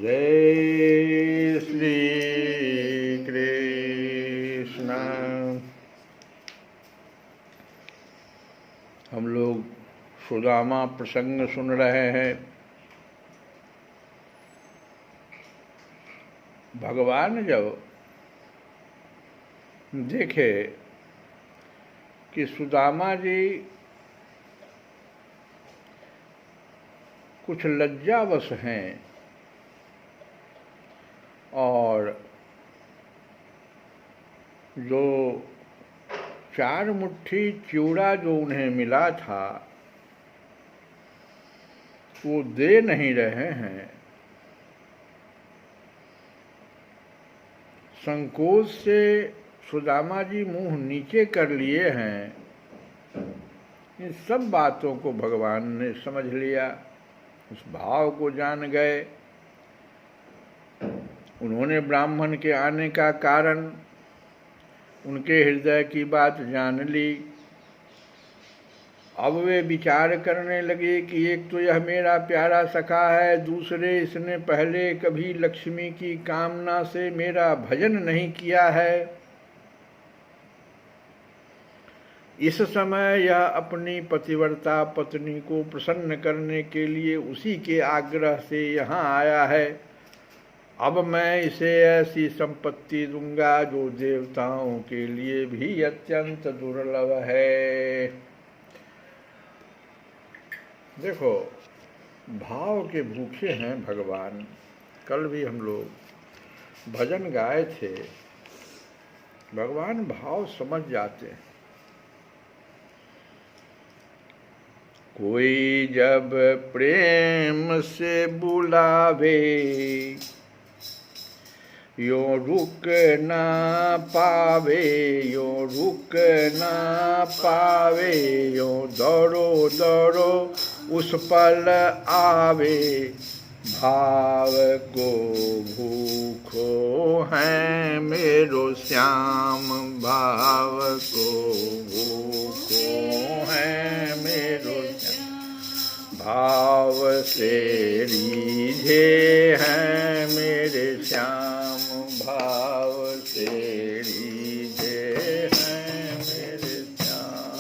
जय श्री कृष्ण। हम लोग सुदामा प्रसंग सुन रहे हैं। भगवान जब देखे कि सुदामा जी कुछ लज्जावश हैं और जो 4 मुट्ठी चिवड़ा जो उन्हें मिला था वो दे नहीं रहे हैं, संकोच से सुदामा जी मुंह नीचे कर लिए हैं। इन सब बातों को भगवान ने समझ लिया, उस भाव को जान गए। उन्होंने ब्राह्मण के आने का कारण, उनके हृदय की बात जान ली। अब वे विचार करने लगे कि एक तो यह मेरा प्यारा सखा है, दूसरे इसने पहले कभी लक्ष्मी की कामना से मेरा भजन नहीं किया है। इस समय यह अपनी पतिव्रता पत्नी को प्रसन्न करने के लिए उसी के आग्रह से यहाँ आया है। अब मैं इसे ऐसी संपत्ति दूंगा जो देवताओं के लिए भी अत्यंत दुर्लभ है। देखो, भाव के भूखे हैं भगवान। कल भी हम लोग भजन गाए थे। भगवान भाव समझ जाते हैं। कोई जब प्रेम से बुलावे यो रुक ना पावे, यो रुक ना पावे, यो दौड़ो दौड़ो उस पल आवे। भाव को भूखो है मेरो श्याम, भाव को भूखो है मेरो श्याम। भाव से रीझे हैं मेरे श्याम, भाव से रीझे हैं मेरे श्याम।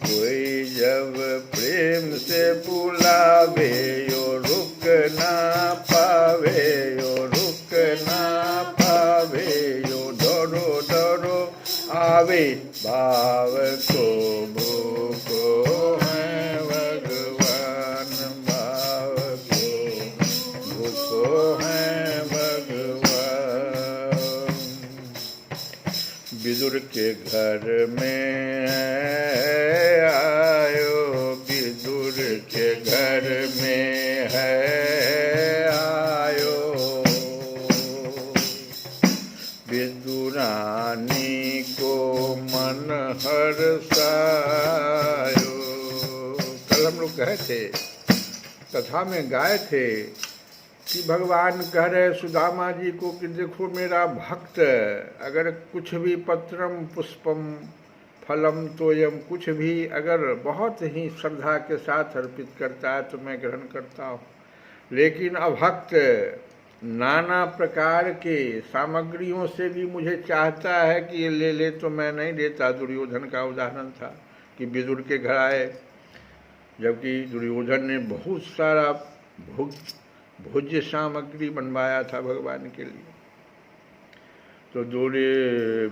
कोई जब प्रेम से बुलावे यो रुक ना पावे, यो रुक ना पावे, यो दौड़ो दौड़ो आवे। भाव को भूखो है भगवान, भाव को भूखो है भगवान। विदुर के घर में आयो, विदुर के घर में है आयो। विदुरानी को मन हर्षायो। कल हम लोग कहे थे, कथा में गाए थे कि भगवान कह रहे सुदामा जी को कि देखो मेरा भक्त अगर कुछ भी पत्रम पुष्पम फलम तोयम, कुछ भी अगर बहुत ही श्रद्धा के साथ अर्पित करता है तो मैं ग्रहण करता हूँ, लेकिन अभक्त नाना प्रकार के सामग्रियों से भी मुझे चाहता है कि ये ले ले, तो मैं नहीं देता। दुर्योधन का उदाहरण था कि विदुर के घर आए, जबकि दुर्योधन ने बहुत सारा भोज्य सामग्री बनवाया था भगवान के लिए। तो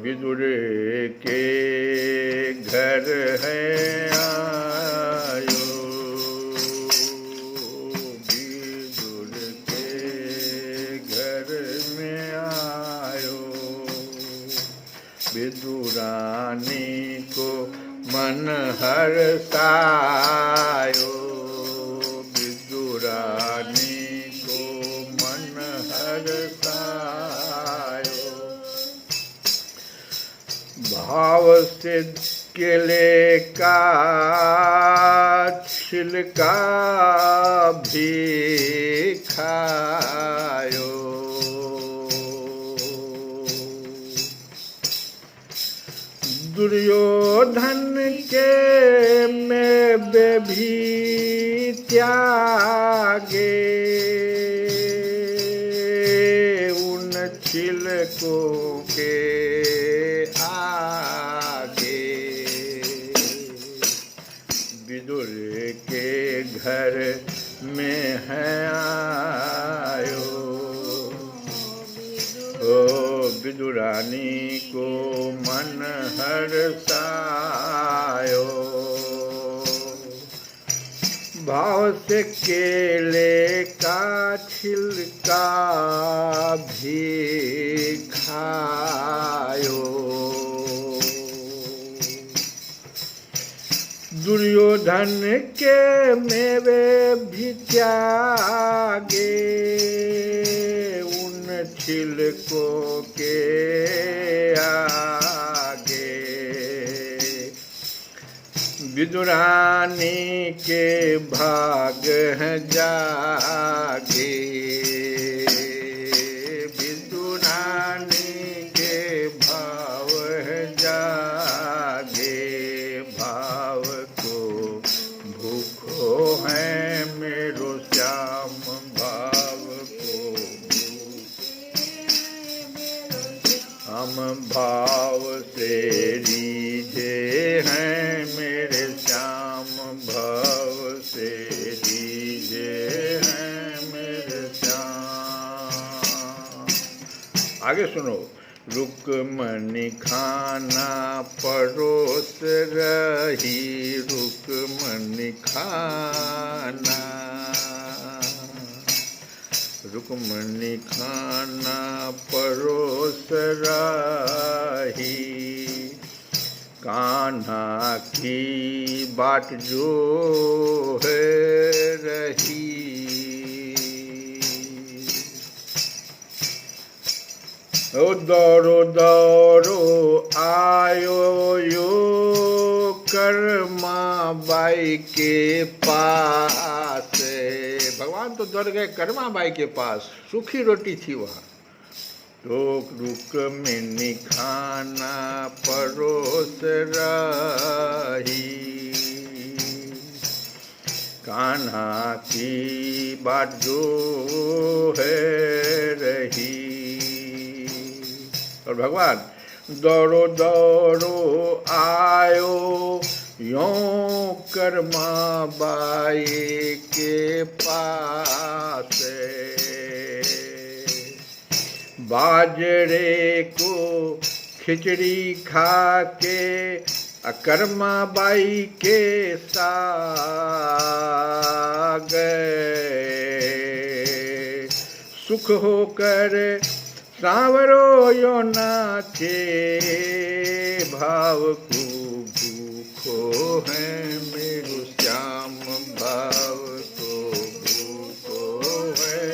विदुर के घर है आयो, विदुर के घर में आयो। विदुरानी को मन हर्षायो, विदुरानी भाव से केले का छिलका भी खायो। दुर्योधन के में भी त्यागे उन छिलकों के आगे। विदुर के घर में है आयो, ओ विदुरानी को मन हर्षायो। भाव से केले का छिलका भी खायो। दुर्योधन के मेवे भी त्यागे उन छिलकों के आगे। विदुरानी के भाग हैं जागे, विदुरानी के भाव हैं जागे। भाव को भूखो है मेरो श्याम, भाव को हम भाव से रीझे हैं मेरे श्याम, भाव से रीझे हैं मेरे श्याम। आगे सुनो। रुक्मणी खाना परोस रही, रुक्मणी खाना, रुक्मणी खाना परोस रही। कान्हा की बाट जो है रही। ओ दौड़ो दौड़ो आयो यो कर्मा बाई के पास। भगवान तो दौड़ गए कर्मा बाई के पास, सूखी रोटी थी वहाँ। रुक्मिणी खाना परोस रही। कान्हा की बाट जो है रही। और भगवान दौड़ो दौड़ो आयो यों कर्मा बाई के पास। बाजरे को खिचड़ी खा के अकर्मा बाई के साग सुख होकर सांवरो यो नाचे। भाव को भूखो है मेरो श्याम, भाव को भूखो है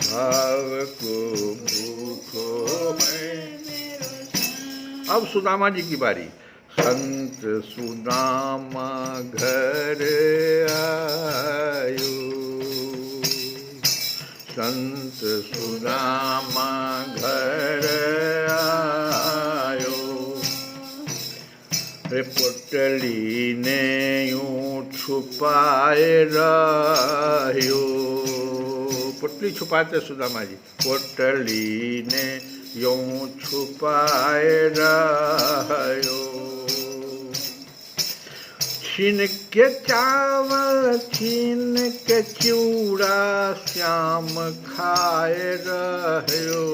भाव को भूखो है। अब सुदामा जी की बारी। संत सुदामा घर आयो, संत सुदामा घर आयो। रे पोटली ने यूं छुपाए रहियो, पोटली छुपाते सुदामा जी। पोटली ने यूं छुपाए रहियो। छीन के चावल छीन के चूड़ा श्याम खाए रहियो।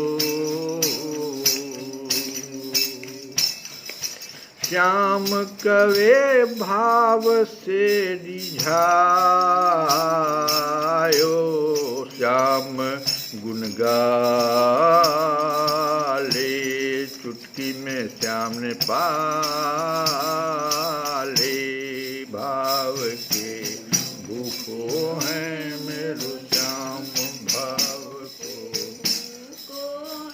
श्याम कवे भाव से रिझायो। श्याम गुण गाले चुटकी में श्याम ने पाले। भाव के भूखो हैं मेरो श्याम, भाव को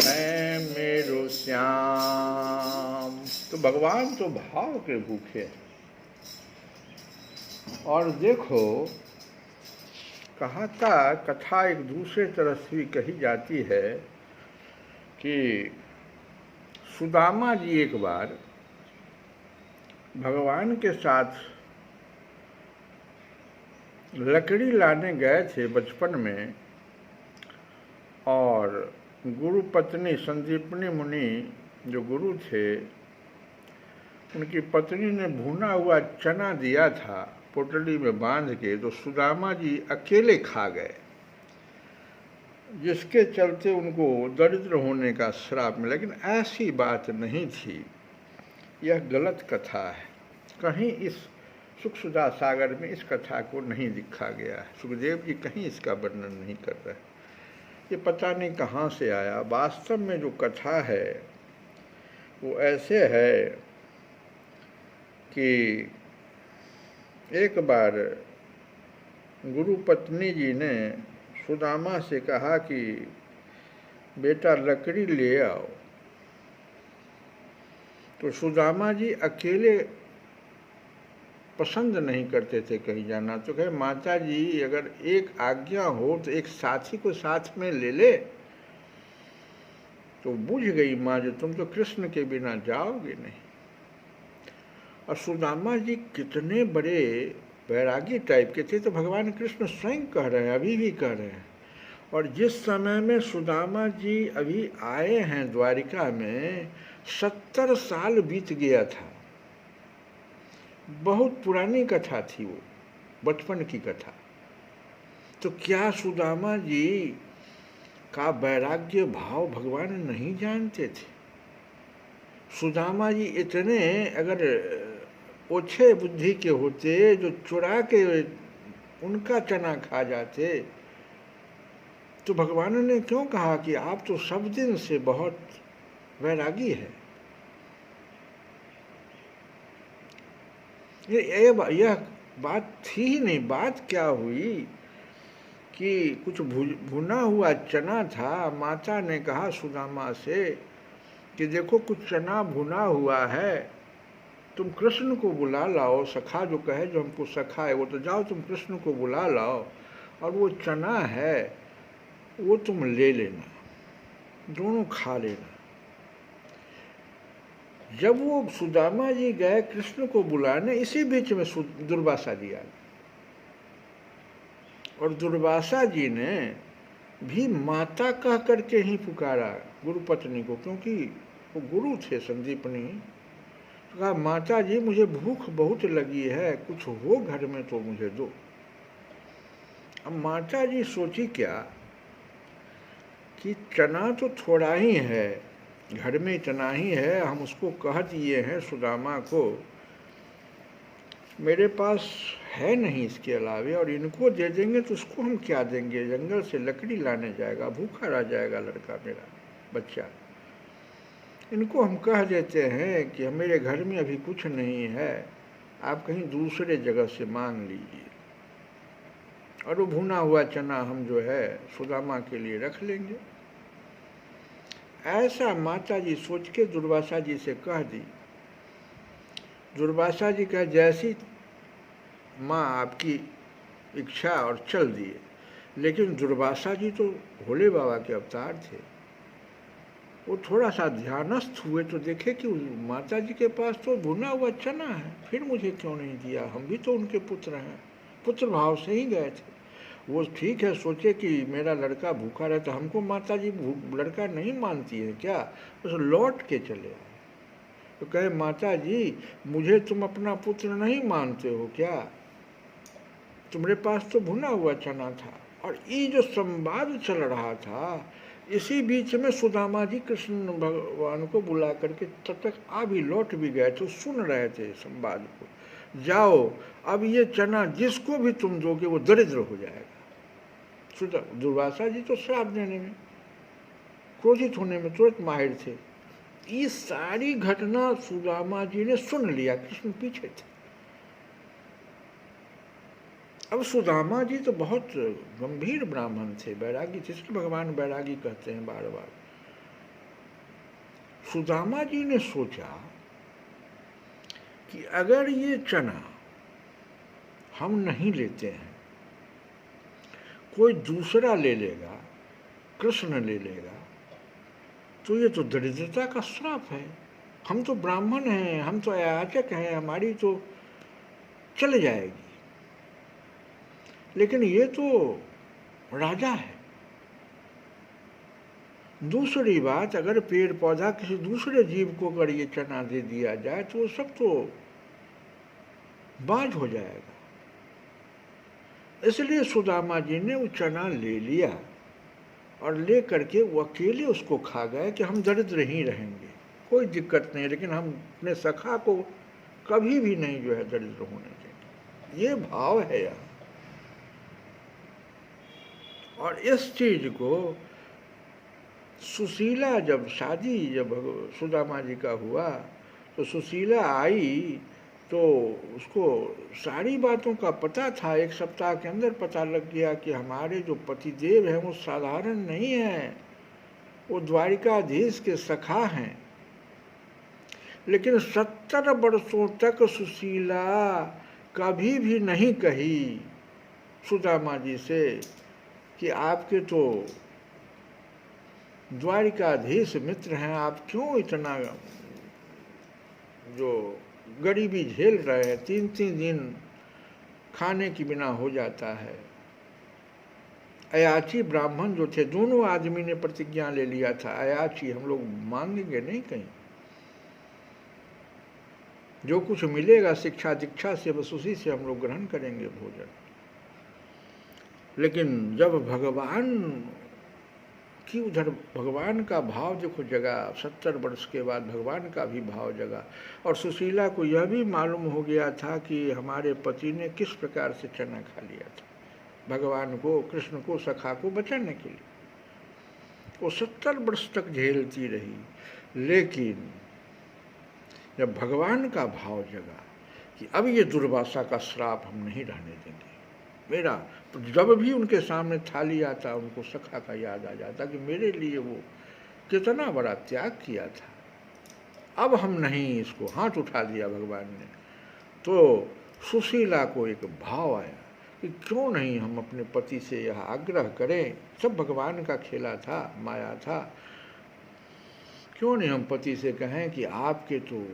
है मेरो श्याम। तो भगवान तो भाव के भूखे। और देखो कहा था, कथा एक दूसरे तरह से भी कही जाती है कि सुदामा जी एक बार भगवान के साथ लकड़ी लाने गए थे बचपन में, और गुरु पत्नी संदीपनी मुनि जो गुरु थे, उनकी पत्नी ने भुना हुआ चना दिया था पोटली में बांध के, तो सुदामा जी अकेले खा गए, जिसके चलते उनको दरिद्र होने का श्राप मिला। लेकिन ऐसी बात नहीं थी, यह गलत कथा है। कहीं इस सुखसुधा सागर में इस कथा को नहीं लिखा गया है। सुखदेव जी कहीं इसका वर्णन नहीं कर रहे। ये पता नहीं कहाँ से आया। वास्तव में जो कथा है वो ऐसे है कि एक बार गुरु पत्नी जी ने सुदामा से कहा कि बेटा लकड़ी ले आओ। तो सुदामा जी अकेले पसंद नहीं करते थे कहीं जाना, तो कहे माता जी अगर एक आज्ञा हो तो एक साथी को साथ में ले ले। तो बुझ गई माँ जो तुम तो कृष्ण के बिना जाओगे नहीं। और सुदामा जी कितने बड़े वैरागी टाइप के थे, तो भगवान कृष्ण स्वयं कह रहे हैं, अभी भी कह रहे हैं। और जिस समय में सुदामा जी अभी आए हैं द्वारिका में, 70 साल बीत गया था। बहुत पुरानी कथा थी वो, बचपन की कथा। तो क्या सुदामा जी का वैराग्य भाव भगवान नहीं जानते थे? सुदामा जी इतने अगर ओछे बुद्धि के होते जो चुरा के उनका चना खा जाते, तो भगवान ने क्यों कहा कि आप तो सब दिन से बहुत वैरागी है? यह बात थी ही नहीं। बात क्या हुई कि कुछ भुना हुआ चना था। माता ने कहा सुदामा से कि देखो कुछ चना भुना हुआ है, तुम कृष्ण को बुला लाओ। सखा जो कहे, जो हमको सखा है वो, तो जाओ तुम कृष्ण को बुला लाओ और वो चना है वो तुम ले लेना, दोनों खा लेना। जब वो सुदामा जी गए कृष्ण को बुलाने, इसी बीच में दुर्वासा जी आ गए। और दुर्वासा जी ने भी माता कह करके ही पुकारा गुरु पत्नी को, क्योंकि वो गुरु थे संदीपनी। तो कहा माता जी मुझे भूख बहुत लगी है, कुछ हो घर में तो मुझे दो। अब माता जी सोची क्या कि चना तो थोड़ा ही है, घर में इतना ही है, हम उसको कह दिए हैं सुदामा को, मेरे पास है नहीं इसके अलावे, और इनको दे देंगे तो उसको हम क्या देंगे? जंगल से लकड़ी लाने जाएगा, भूखा रह जाएगा लड़का मेरा बच्चा। इनको हम कह देते हैं कि मेरे घर में अभी कुछ नहीं है, आप कहीं दूसरे जगह से मांग लीजिए, और वो भुना हुआ चना हम जो है सुदामा के लिए रख लेंगे। ऐसा माता जी सोच के दुर्वासा जी से कह दी। दुर्वासा जी कहा जैसी माँ आपकी इच्छा, और चल दिए। लेकिन दुर्वासा जी तो भोले बाबा के अवतार थे। वो थोड़ा सा ध्यानस्थ हुए तो देखे कि माता जी के पास तो भुना हुआ चना है, फिर मुझे क्यों नहीं दिया? हम भी तो उनके पुत्र हैं, पुत्र भाव से ही गए थे। वो ठीक है, सोचे कि मेरा लड़का भूखा रहता, हमको माता जी लड़का नहीं मानती है क्या? बस लौट के चले आए। तो कहे माता जी मुझे तुम अपना पुत्र नहीं मानते हो क्या? तुम्हारे पास तो भुना हुआ चना था। और ये जो संवाद चल रहा था, इसी बीच में सुदामा जी कृष्ण भगवान को बुला करके तब तक आ भी लौट भी गए थे, सुन रहे थे संवाद को। जाओ अब ये चना जिसको भी तुम दोगे वो दरिद्र हो जाएगा। दुर्वासा जी तो श्राप देने में, क्रोधित होने में तुरंत माहिर थे। ये सारी घटना सुदामा जी ने सुन लिया, कृष्ण पीछे थे। अब सुदामा जी तो बहुत गंभीर ब्राह्मण थे, बैरागी थे, इसलिए भगवान बैरागी कहते हैं बार बार। सुदामा जी ने सोचा कि अगर ये चना हम नहीं लेते हैं, कोई दूसरा ले लेगा, कृष्ण ले लेगा, तो ये तो दरिद्रता का श्राप है। हम तो ब्राह्मण हैं, हम तो याचक हैं, हमारी तो चल जाएगी। लेकिन ये तो राजा है। दूसरी बात, अगर पेड़ पौधा किसी दूसरे जीव को अगर ये चना दे दिया जाए तो वो सब तो बाज हो जाएगा। इसलिए सुदामा जी ने वो चना ले लिया और ले करके वो अकेले उसको खा गए कि हम दरिद्र ही रहेंगे, कोई दिक्कत नहीं, लेकिन हम अपने सखा को कभी भी नहीं जो है दरिद्र होने देंगे। ये भाव है यहाँ। और इस चीज को सुशीला जब सुदामा जी का हुआ तो सुशीला आई तो उसको सारी बातों का पता था। 1 सप्ताह के अंदर पता लग गया कि हमारे जो पतिदेव हैं वो साधारण नहीं हैं, वो द्वारिकाधीश के सखा हैं। लेकिन 70 वर्षों तक सुशीला कभी भी नहीं कही सुदामा जी से कि आपके तो द्वारिकाधीश मित्र हैं, आप क्यों इतना जो गरीबी झेल रहे हैं, 3-3 दिन खाने के बिना हो जाता है। अयाची ब्राह्मण जो थे, दोनों आदमी ने प्रतिज्ञा ले लिया था, अयाची हम लोग मांगेंगे नहीं कहीं, जो कुछ मिलेगा शिक्षा दीक्षा से बस उसी से हम लोग ग्रहण करेंगे भोजन। लेकिन जब भगवान कि उधर भगवान का भाव देखो जगा, 70 वर्ष के बाद भगवान का भी भाव जगा। और सुशीला को यह भी मालूम हो गया था कि हमारे पति ने किस प्रकार से चना खा लिया था, भगवान को, कृष्ण को, सखा को बचाने के लिए। वो 70 वर्ष तक झेलती रही। लेकिन जब भगवान का भाव जगा कि अब ये दुर्वासा का श्राप हम नहीं रहने देंगे, मेरा जब भी उनके सामने थाली आता उनको सखा का याद आ जाता कि मेरे लिए वो कितना बड़ा त्याग किया था, अब हम नहीं, इसको हाथ उठा दिया भगवान ने। तो सुशीला को एक भाव आया कि क्यों नहीं हम अपने पति से यह आग्रह करें, सब भगवान का खेला था, माया था, क्यों नहीं हम पति से कहें कि आपके तो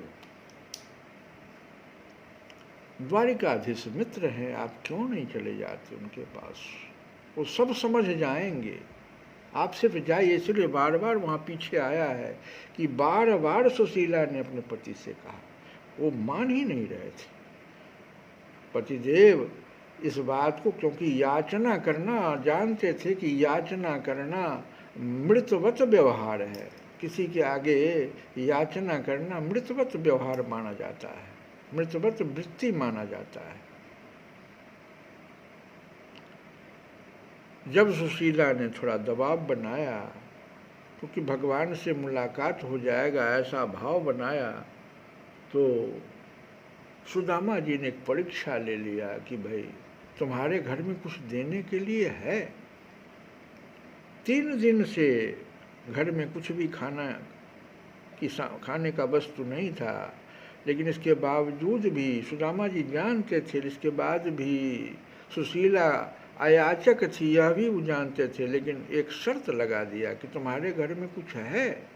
द्वारिकाधीश मित्र हैं, आप क्यों नहीं चले जाते उनके पास, वो सब समझ जाएंगे, आप सिर्फ जाइए। इसलिए बार बार वहाँ पीछे आया है कि बार बार सुशीला ने अपने पति से कहा, वो मान ही नहीं रहे थे पतिदेव इस बात को, क्योंकि याचना करना जानते थे कि याचना करना मृतवत व्यवहार है, किसी के आगे याचना करना मृतवत व्यवहार माना जाता है, मृतवत वृत्ति माना जाता है। जब सुशीला ने थोड़ा दबाव बनाया क्योंकि भगवान से मुलाकात हो जाएगा ऐसा भाव बनाया, तो सुदामा जी ने एक परीक्षा ले लिया कि भाई तुम्हारे घर में कुछ देने के लिए है। 3 दिन से घर में कुछ भी खाने का वस्तु नहीं था, लेकिन इसके बावजूद भी सुदामा जी जानते थे, इसके बाद भी सुशीला अयाचक थी, यह भी वो जानते थे, लेकिन एक शर्त लगा दिया कि तुम्हारे घर में कुछ है।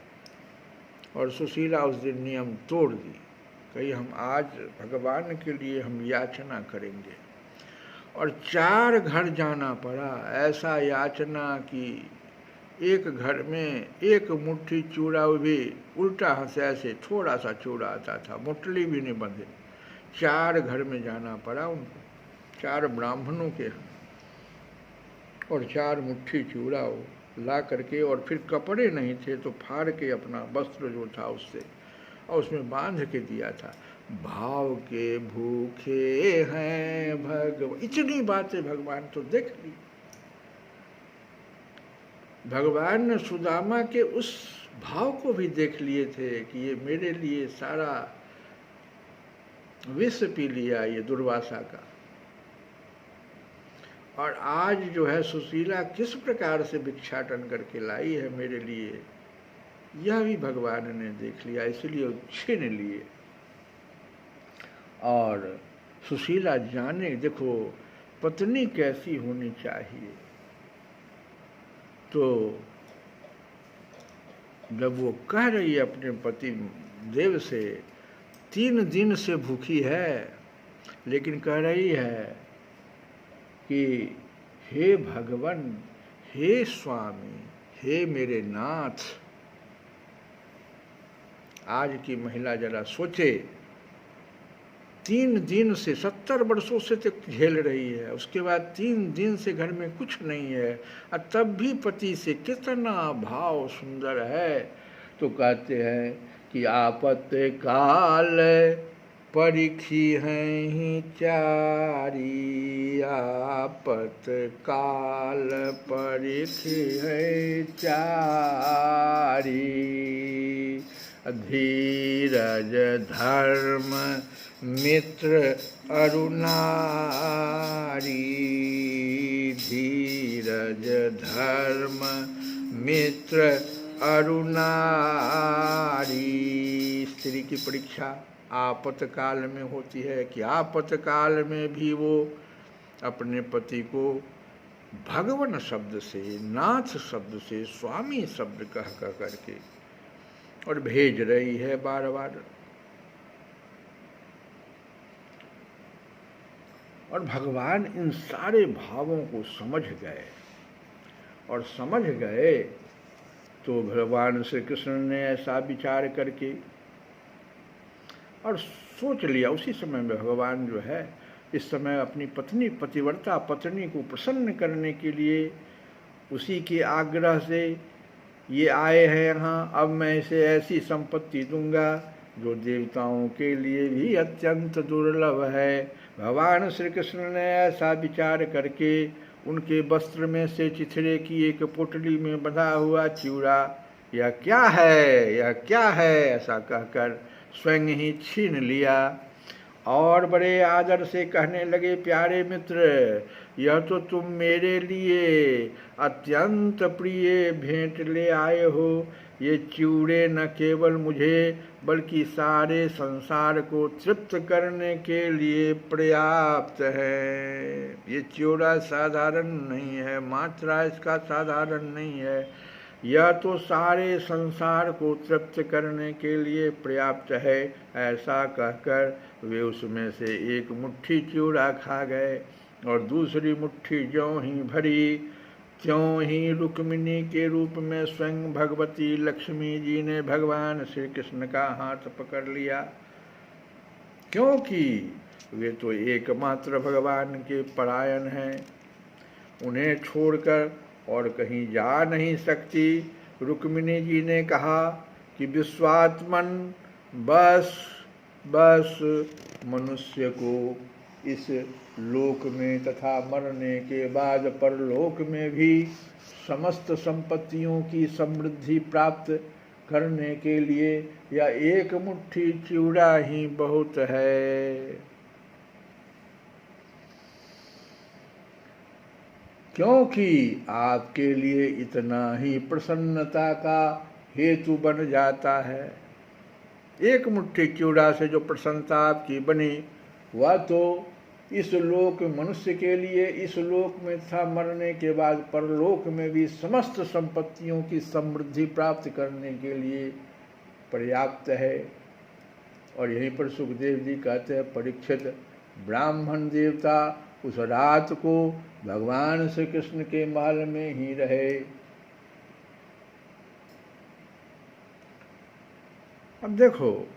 और सुशीला उस दिन नियम तोड़ दी, कही हम आज भगवान के लिए हम याचना करेंगे। और 4 घर जाना पड़ा, ऐसा याचना कि एक घर में 1 मुट्ठी चूड़ा भी उल्टा हाथ से ऐसे थोड़ा सा चूड़ा आता था, मुटली भी नहीं बंधे, 4 घर में जाना पड़ा उनको, 4 ब्राह्मणों के, और 4 मुट्ठी चूड़ा ला करके, और फिर कपड़े नहीं थे तो फाड़ के अपना वस्त्र जो था उससे और उसमें बांध के दिया था। भाव के भूखे हैं भगवान, इतनी बातें भगवान तो देख ली। भगवान ने सुदामा के उस भाव को भी देख लिए थे कि ये मेरे लिए सारा विष पी लिया ये दुर्वासा का। और आज जो है सुशीला किस प्रकार से भिक्षाटन करके लाई है मेरे लिए, यह भी भगवान ने देख लिया, इसलिए छीन लिए। और सुशीला जाने, देखो पत्नी कैसी होनी चाहिए। तो जब वो कह रही है अपने पति देव से, 3 दिन से भूखी है, लेकिन कह रही है कि हे भगवन, हे स्वामी, हे मेरे नाथ। आज की महिला जरा सोचे, 3 दिन से 70 वर्षों से तक झेल रही है, उसके बाद 3 दिन से घर में कुछ नहीं है, और तब भी पति से कितना भाव सुंदर है। तो कहते हैं कि आपत काल परिखी हैं ही चारी, आपत काल परिखी है चारी, धीरज धर्म मित्र अरुणारी, धीरज धर्म मित्र अरुणारी। स्त्री की परीक्षा आपतकाल में होती है कि आपतकाल में भी वो अपने पति को भगवान शब्द से, नाथ शब्द से, स्वामी शब्द कह करके और भेज रही है बार बार। और भगवान इन सारे भावों को समझ गए, और समझ गए तो भगवान श्री कृष्ण ने ऐसा विचार करके और सोच लिया। उसी समय में भगवान जो है इस समय अपनी पत्नी, पतिव्रता पत्नी को प्रसन्न करने के लिए उसी के आग्रह से ये आए हैं यहाँ। अब मैं इसे ऐसी संपत्ति दूंगा जो देवताओं के लिए भी अत्यंत दुर्लभ है। भगवान श्री कृष्ण ने ऐसा विचार करके उनके वस्त्र में से चिथड़े की एक पोटली में बंधा हुआ चिवड़ा, यह क्या है, यह क्या है, ऐसा कहकर स्वयं ही छीन लिया और बड़े आदर से कहने लगे, प्यारे मित्र, यह तो तुम मेरे लिए अत्यंत प्रिय भेंट ले आए हो। ये चिवड़े न केवल मुझे बल्कि सारे संसार को तृप्त करने के लिए पर्याप्त है। ये चिवड़ा साधारण नहीं है, मात्रा इसका साधारण नहीं है, यह तो सारे संसार को तृप्त करने के लिए पर्याप्त है। ऐसा कहकर वे उसमें से एक मुट्ठी चिवड़ा खा गए और दूसरी मुट्ठी ज्यों ही भरी त्यों ही रुक्मिणी के रूप में स्वयं भगवती लक्ष्मी जी ने भगवान श्री कृष्ण का हाथ पकड़ लिया, क्योंकि वे तो एकमात्र भगवान के परायण हैं, उन्हें छोड़कर और कहीं जा नहीं सकती। रुक्मिणी जी ने कहा कि विश्वात्मन, बस बस मनुष्य को इस लोक में तथा मरने के बाद परलोक में भी समस्त संपत्तियों की समृद्धि प्राप्त करने के लिए या एक मुट्ठी चिवड़ा ही बहुत है। क्योंकि आपके लिए इतना ही प्रसन्नता का हेतु बन जाता है। एक मुट्ठी चिवड़ा से जो प्रसन्नता आपकी बनी, वह तो इस लोक मनुष्य के लिए इस लोक में था, मरने के बाद परलोक में भी समस्त संपत्तियों की समृद्धि प्राप्त करने के लिए पर्याप्त है। और यहीं पर सुखदेव जी कहते हैं, परीक्षित, ब्राह्मण देवता उस रात को भगवान श्री कृष्ण के महल में ही रहे। अब देखो,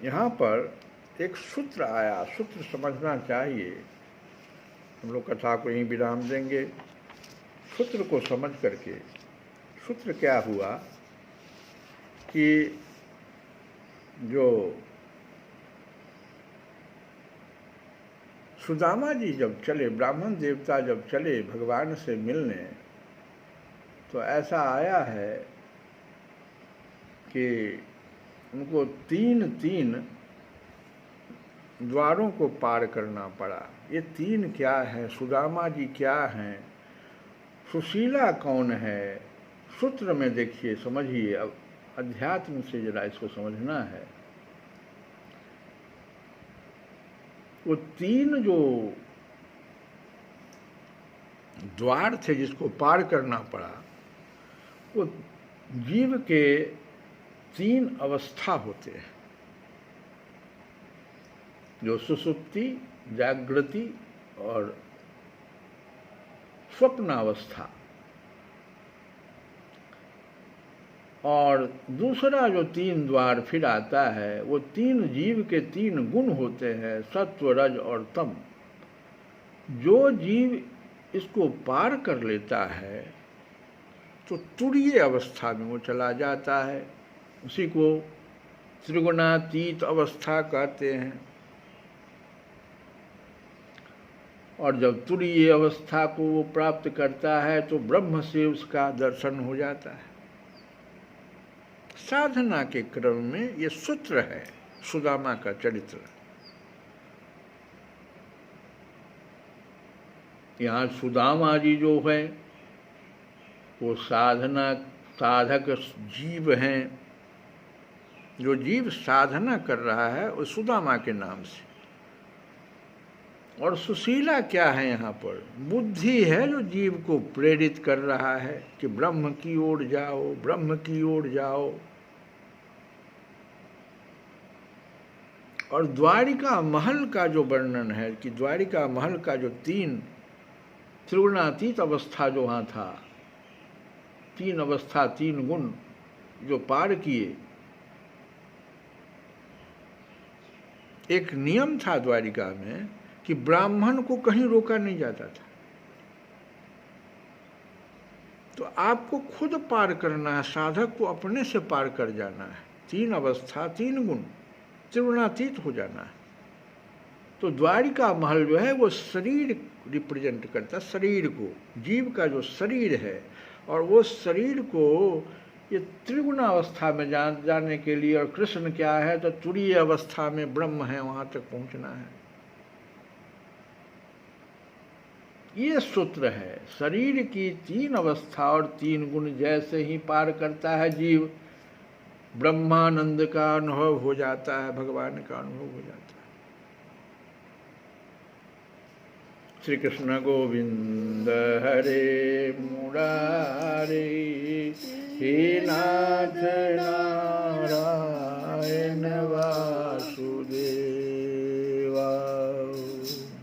यहाँ पर एक सूत्र आया, सूत्र समझना चाहिए। हम लोग कथा को यहीं विराम देंगे। सूत्र को समझ करके, सूत्र क्या हुआ कि जो सुदामा जी जब चले, ब्राह्मण देवता जब चले भगवान से मिलने, तो ऐसा आया है कि उनको 3 द्वारों को पार करना पड़ा। ये 3 क्या है, सुदामा जी क्या हैं, सुशीला कौन है, सूत्र में देखिए, समझिए। अब अध्यात्म से जरा इसको समझना है। वो 3 जो द्वार थे जिसको पार करना पड़ा, वो जीव के 3 अवस्था होते हैं, जो सुसुप्ति, जागृति और स्वप्नावस्था। और दूसरा जो 3 द्वार फिर आता है, वो 3 जीव के 3 गुण होते हैं, सत्व, रज और तम। जो जीव इसको पार कर लेता है तो तुरीय अवस्था में वो चला जाता है। उसी को त्रिगुणातीत अवस्था कहते हैं। और जब तुरीय अवस्था को वो प्राप्त करता है तो ब्रह्म से उसका दर्शन हो जाता है। साधना के क्रम में ये सूत्र है सुदामा का चरित्र। यहाँ सुदामा जी जो है वो साधक जीव हैं। जो जीव साधना कर रहा है वो सुदामा के नाम से। और सुशीला क्या है यहाँ पर? बुद्धि है जो जीव को प्रेरित कर रहा है कि ब्रह्म की ओर जाओ, ब्रह्म की ओर जाओ। और द्वारिका महल का जो वर्णन है कि द्वारिका महल का जो 3 त्रिगुणातीत अवस्था जो वहाँ था, 3 अवस्था 3 गुण जो पार किए। एक नियम था द्वारिका में कि ब्राह्मण को कहीं रोका नहीं जाता था। तो आपको खुद पार करना है, साधक को अपने से पार कर जाना है। 3 अवस्था 3 गुण त्रिगुणातीत हो जाना है। तो द्वारिका महल जो है वो शरीर रिप्रेजेंट करता है, शरीर को, जीव का जो शरीर है। और वो शरीर को ये त्रिगुणावस्था में जाने के लिए, और कृष्ण क्या है तो तुरीय अवस्था में ब्रह्म है, वहाँ तक पहुँचना है। ये सूत्र है। शरीर की 3 अवस्था और 3 गुण जैसे ही पार करता है जीव, ब्रह्मानंद का अनुभव हो जाता है, भगवान का अनुभव हो जाता है। श्री कृष्ण गोविंद हरे मुरारे, हे नाथ नारायण वासुदेवा।